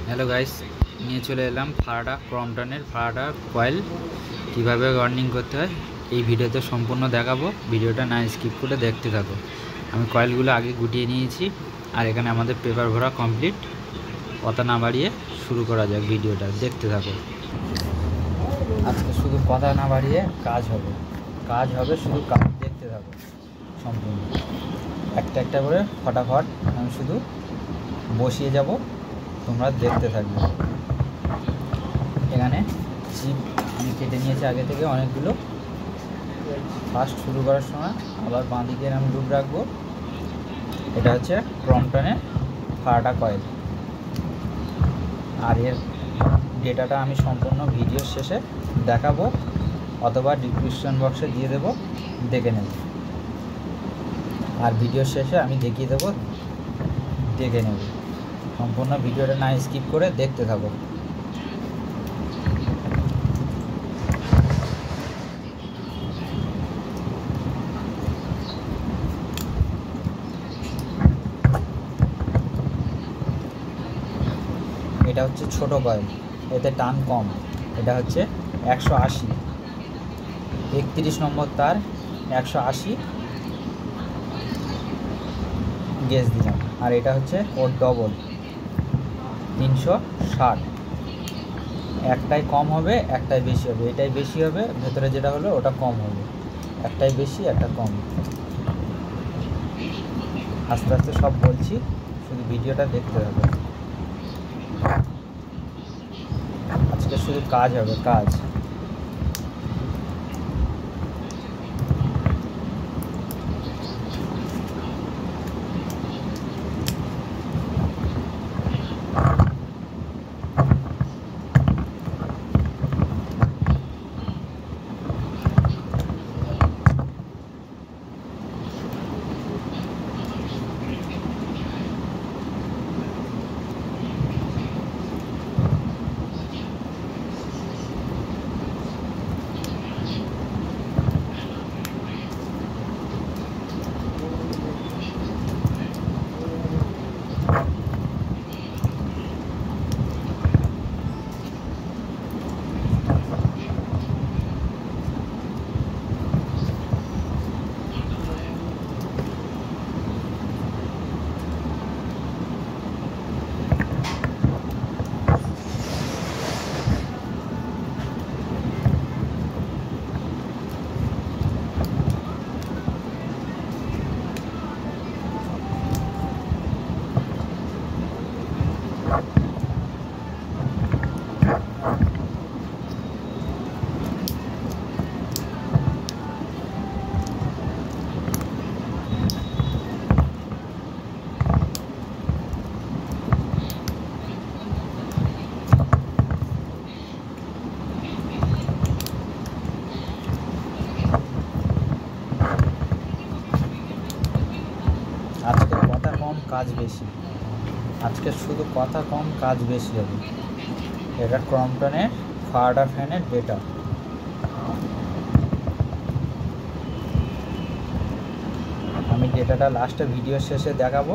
Hello guys, নিয়ে চলে এলাম ফারাডা ক্রম্পটনের ফারাডা কয়েল কীভাবে ওয়ার্নিং করতে হয় এই ভিডিওতে সম্পূর্ণ দেখাবো। ভিডিওটা না স্কিপ করে দেখতে থাকো। আমি কয়েলগুলো আগে গুটিয়ে নিয়েছি আর এখানে আমাদের পেপার ভরা কমপ্লিট। কথা না বাড়িয়ে শুরু করা যাক, ভিডিওটা দেখতে থাকো। আজকে শুধু কথা না বাড়িয়ে কাজ হবে শুধু কাজ দেখতে থাকো সম্পূর্ণ। একটা একটা করে ফটাফট আমি শুধু বসিয়ে যাব, তোমরা দেখতে থাকবে। এখানে চিপ আমি কেটে নিয়েছি আগে থেকে অনেকগুলো। ফার্স্ট শুরু করার সময় আবার বাঁ দিকের আমি লুপ রাখবো। এটা হচ্ছে ক্রম্পটনের ফারাডা কয়েল, আর এর ডেটাটা আমি সম্পূর্ণ ভিডিওর শেষে দেখাবো অথবা ডিসক্রিপশন বক্সে দিয়ে দেবো, দেখে নেব। আর ভিডিওর শেষে আমি দেখিয়ে দেবো, দেখে নেব। সম্পূর্ণ ভিডিওটা না স্কিপ করে দেখতে থাকো। এটা হচ্ছে ছোট কয়েল, এতে টান কম। এটা হচ্ছে 180, 31 নম্বর তার 180 গেজ দিলাম। আর এটা হচ্ছে ওর ডবল 360। একটাই কম হবে, একটাই বেশি হবে। এটাই বেশি হবে, ভেতরে যেটা হলো ওটা কম হবে। একটাই বেশি, একটা কম। আস্তে আস্তে সব বলছি, শুধু ভিডিওটা দেখতে হবে। আজকে শুধু কাজ হবে, কাজ। আজকে কথা কম কাজ বেশি, আজকে শুধু কথা কম কাজ বেশি হবে। এটা ক্রম্পটনের ফারাডা ফ্যানের ডেটা। আমি ডেটাটা লাস্টে ভিডিওর শেষে দেখাবো।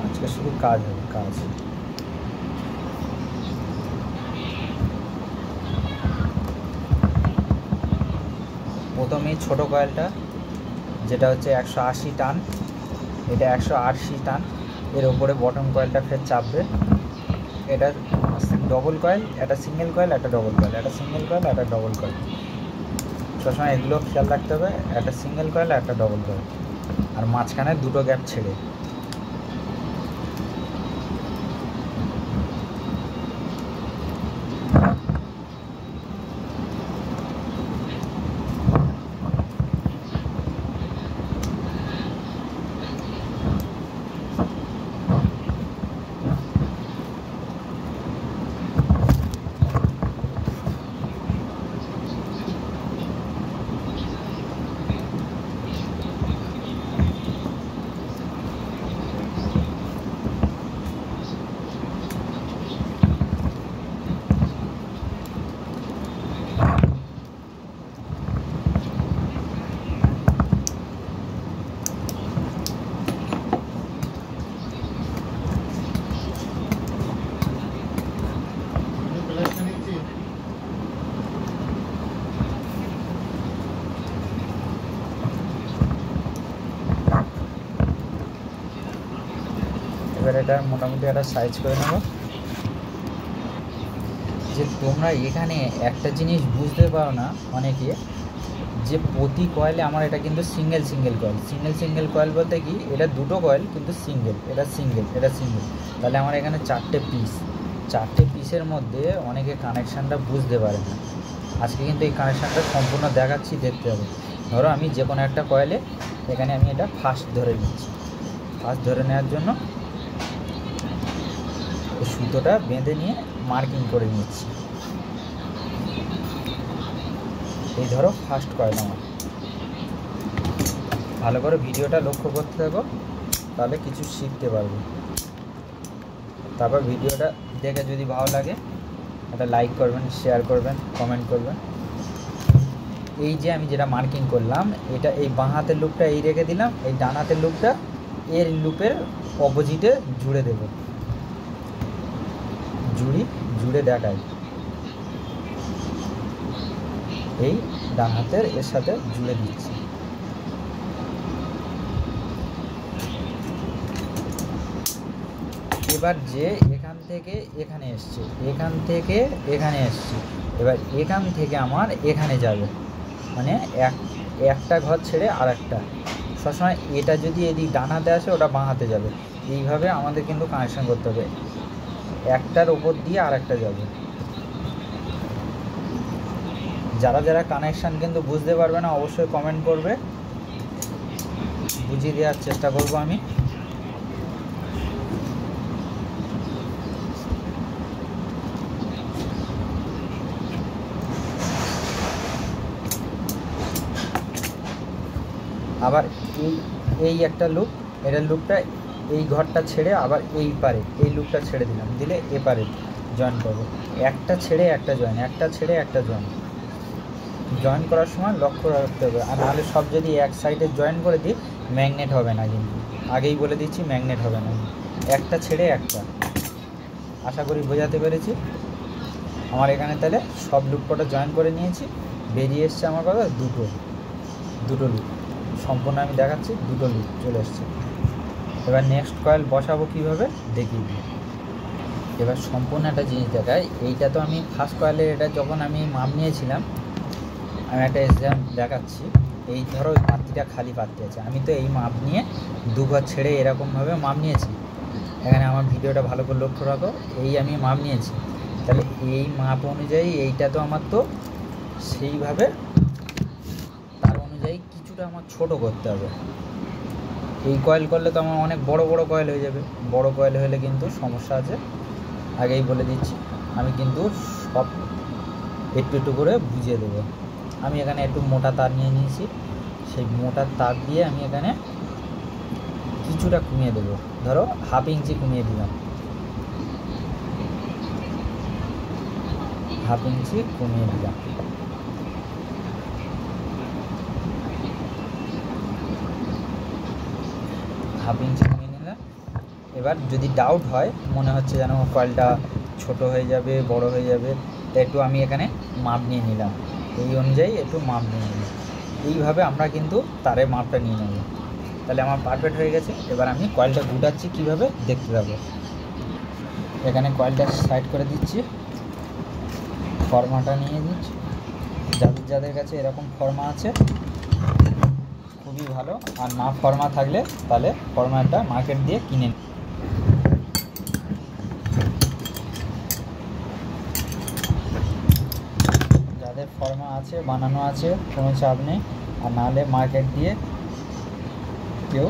আজকে শুধু কাজ হবে, কাজ। প্রথমেই ছোট কয়েলটা, যেটা হচ্ছে 180 টান, এটা 180 টান। এর ওপরে বটম কয়েলটা ফের চাপবে। এটা ডবল কয়েল, একটা সিঙ্গেল কয়েল, একটা ডবল কয়েল, একটা সিঙ্গেল কয়েল, একটা ডবল কয়েল। সবসময় এগুলো খেয়াল রাখতে হবে, একটা সিঙ্গেল কয়েল, একটা ডবল কয়েল, আর মাঝখানে দুটো গ্যাপ ছেড়ে। এটা মোটামুটি একটা সাইজ করে নেব। যে তোমরা এখানে একটা জিনিস বুঝতে পারো না অনেকে, যে প্রতি কয়েলে আমার এটা কিন্তু সিঙ্গেল কয়েল। সিঙ্গেল কয়েল বলতে কি, এটা দুটো কয়েল কিন্তু সিঙ্গেল, এটা সিঙ্গেল। তাহলে আমার এখানে চারটে পিসের মধ্যে অনেকে কানেকশানটা বুঝতে পারে না। আজকে কিন্তু এই কানেকশানটা সম্পূর্ণ দেখাচ্ছি, দেখতে হবে। ধরো আমি যে কোনো একটা কয়েলে এখানে আমি এটা ফার্স্ট ধরে নিচ্ছি। ফার্স্ট ধরে নেওয়ার জন্য সুতোটা বেঁধে নিয়ে মার্কিং করে নিচ্ছি। এই ধরো ফার্স্ট কয়েল আমার। ভালো করে ভিডিওটা লক্ষ্য করতে থাকো, তাহলে কিছু শিখতে পারবে। তারপর ভিডিওটা দেখে যদি ভালো লাগে একটা লাইক করবেন, শেয়ার করবেন, কমেন্ট করবেন। এই যে আমি যেটা মার্কিং করলাম, এটা এই বাঁ হাতের লুপটা এই রেখে দিলাম, এই ডান হাতের লুপটা এর লুপের অপোজিটে জুড়ে দেব। জুড়ে দেখাই, এই ডান হাতের এর সাথে জুড়ে দিচ্ছি। এবার যে এখান থেকে এখানে এসছে, এবার এখান থেকে আমার এখানে যাবে, মানে একটা ঘর ছেড়ে আর একটা। সবসময় এটা যদি এদিক ডান হাতে আসে, ওটা বাঁ হাতে যাবে। এইভাবে আমাদের কিন্তু কানেকশান করতে হবে, একটার ওপর দিয়ে আর একটা যাবে। যারা কানেকশান কিন্তু বুঝতে পারবে না অবশ্যই কমেন্ট করবে, বুঝিয়ে দেওয়ার চেষ্টা করব আমি। আবার এই একটা লুপ, এটার লুপটা এই ঘরটা ছেড়ে আবার এই পারে এই লুপটা ছেড়ে দিলাম, দিলে এপারে জয়েন করবো। একটা ছেড়ে একটা জয়েন করার সময় লক্ষ্য রাখতে হবে। আর নাহলে সব যদি এক সাইডে জয়েন করে দিই, ম্যাগনেট হবে না। কিন্তু আগেই বলে দিচ্ছি, ম্যাগনেট হবে না। একটা ছেড়ে একটা। আশা করি বোঝাতে পেরেছি। আমার এখানে তাহলে সব লুপ কটা জয়েন করে নিয়েছি, বেরিয়ে এসছে আমার কথা দুটো লুপ। সম্পূর্ণ আমি দেখাচ্ছি, দুটো লুপ চলে এসছে। এবার নেক্সট কয়েল বসাবো কীভাবে দেখিয়ে দিই। এবার সম্পূর্ণ একটা জিনিস দেখায়। এইটা তো আমি ফার্স্ট কয়েলের, এটা যখন আমি মাপ নিয়েছিলাম, আমি একটা এক্সাম দেখাচ্ছি। এই ধরো পাত্তিটা খালি পাত্তি আছে, আমি তো এই মাপ নিয়ে দুঘর ছেড়ে এরকমভাবে মাপ নিয়েছি। এখানে আমার ভিডিওটা ভালো করে লক্ষ্য রাখো, এই আমি মাপ নিয়েছি। তাহলে এই মাপ অনুযায়ী এইটা তো আমার তো সেইভাবে তার অনুযায়ী কিছুটা আমার ছোট করতে হবে। এই কয়েল করলে তো আমার অনেক বড় কয়েল হয়ে যাবে। বড় কয়েল হলে কিন্তু সমস্যা আছে, আগেই বলে দিচ্ছি। আমি কিন্তু সব একটু করে বুঝিয়ে দেবো। আমি এখানে একটু মোটা তার নিয়ে নিয়েছি, সেই মোটা তার দিয়ে আমি এখানে কিছুটা কমিয়ে দেবো। ধরো 1/2 ইঞ্চি কমিয়ে দিলাম, 1/2 ইঞ্চি কমিয়ে দিলাম। এবার যদি ডাউট হয়, মনে হচ্ছে যেন কয়েলটা ছোট হয়ে যাবে, বড় হয়ে যাবে, তাই একটু আমি এখানে মাপ নিয়ে নিলাম। এই অনুযায়ী একটু মাপ নিয়ে নিলাম। এইভাবে আমরা কিন্তু তারের মাপটা নিয়ে নেব। তাহলে আমার পারফেক্ট হয়ে গেছে। এবার আমি কয়েলটা গুটাচ্ছি কীভাবে দেখতে পাবো। এখানে কয়েলটা সাইড করে দিচ্ছি, ফর্মাটা নিয়ে দিচ্ছি। যাদের কাছে এরকম ফর্মা আছে খুবই ভালো, আর না ফর্মা থাকলে তাহলে ফর্মাটা মার্কেট দিয়ে কিনে। যাদের ফর্মা আছে, বানানো আছে, কোনো চাপ নেই। আর নাহলে মার্কেট দিয়ে কেউ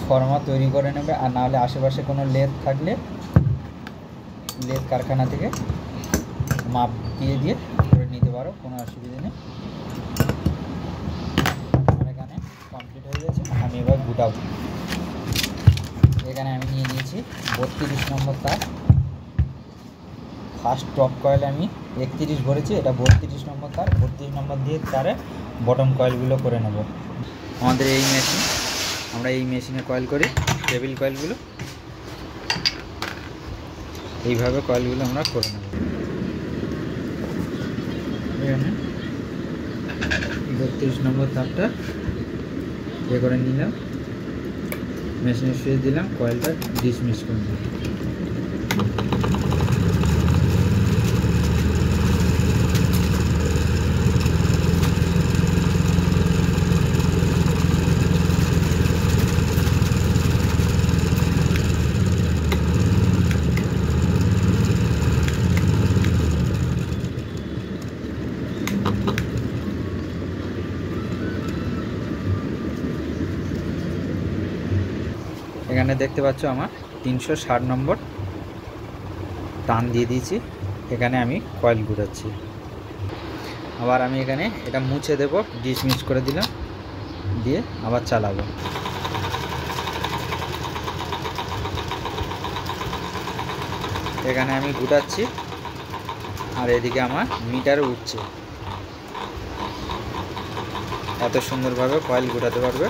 ফর্মা তৈরি করে নেবে। আর নাহলে আশেপাশে কোনো লেদ থাকলে লেদ কারখানা থেকে মাপ দিয়ে করে নিতে পারো, কোনো অসুবিধা নেই। আমার এখানে কমপ্লিট হয়ে গেছে। আমি এবার গুটাবো। এখানে আমি নিয়ে নিয়েছি 32 নম্বর তার। ফার্স্ট টপ কয়েলে আমি 31 ভরেছি, এটা 32 নম্বর তার। 32 নম্বর দিয়ে তারে বটম কয়েলগুলো করে নেব। আমাদের এই মেশিন, আমরা এই মেশিনে কয়েল করি, টেবিল কয়েলগুলো এইভাবে কয়েলগুলো আমরা করে নেব। এখানে 32 নম্বর তারটা করে নিলাম। মেশিনে সুইচ দিলাম, কয়েলটা ডিসমিস করে দিলাম। এখানে দেখতে পাচ্ছ আমার 360 নম্বর টান দিয়ে দিয়েছি। এখানে আমি কয়েল ঘুরাচ্ছি। আবার আমি এখানে এটা মুছে দেব, ডিসমিস করে দিলাম, দিয়ে আবার চালাবো। এখানে আমি ঘুরাচ্ছি আর এদিকে আমার মিটার উঠছে। এত সুন্দরভাবে কয়েল ঘোরাতে পারবে।